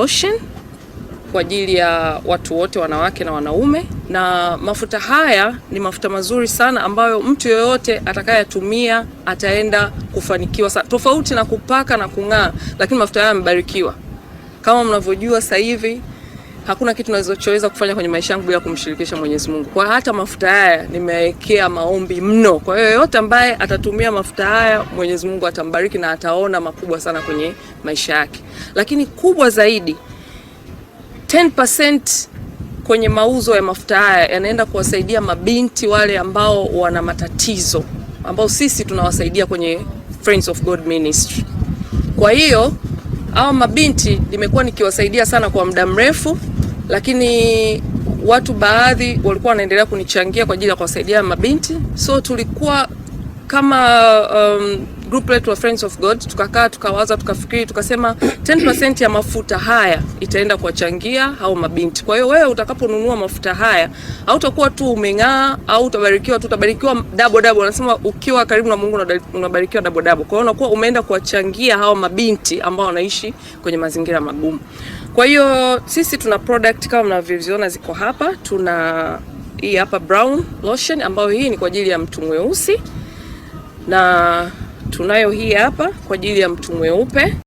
lotion kwa ajili ya watu wote, wanawake na wanaume, na mafuta haya ni mafuta mazuri sana ambayo mtu yoyote atakayetumia ataenda kufanikiwa sana. Tofauti na kupaka na kung'aa, lakini mafuta haya yamebarikiwa. Kama mnavyojua sasa hivi hakuna kitu ninachoweza kufanya kwenye maisha yangu bila kumshirikisha Mwenyezi Mungu. Kwa hata mafuta haya nimewekea maombi mno. Kwa hiyo yote ambaye atatumia mafuta haya Mwenyezi Mungu atambariki na ataona makubwa sana kwenye maisha yake. Lakini kubwa zaidi, 10% kwenye mauzo ya mafuta haya yanaenda kuwasaidia mabinti wale ambao wana matatizo, ambao sisi tunawasaidia kwenye Friends of God Ministry. Kwa hiyo hao mabinti nimekuwa nikiwasaidia sana kwa muda mrefu, lakini watu baadhi walikuwa wanaendelea kunichangia kwa ajili ya kuwasaidia mabinti. So tulikuwa kama group letu wa Friends of God, tukakaa tukawaza, tukafikiri, tukasema 10% ya mafuta haya itaenda kuwachangia hao mabinti. Kwa hiyo wewe utakaponunua mafuta haya hautakuwa tu umeng'aa au utabarikiwa tu, utabarikiwa double. Wanasema ukiwa karibu na Mungu unabarikiwa double. Kwa hiyo unakuwa umeenda kuwachangia hao mabinti ambao wanaishi kwenye mazingira magumu. Kwa hiyo sisi tuna product kama mnavyoziona ziko hapa. Tuna hii hapa brown lotion ambayo hii ni kwa ajili ya mtu mweusi, na tunayo hii hapa kwa ajili ya mtu mweupe.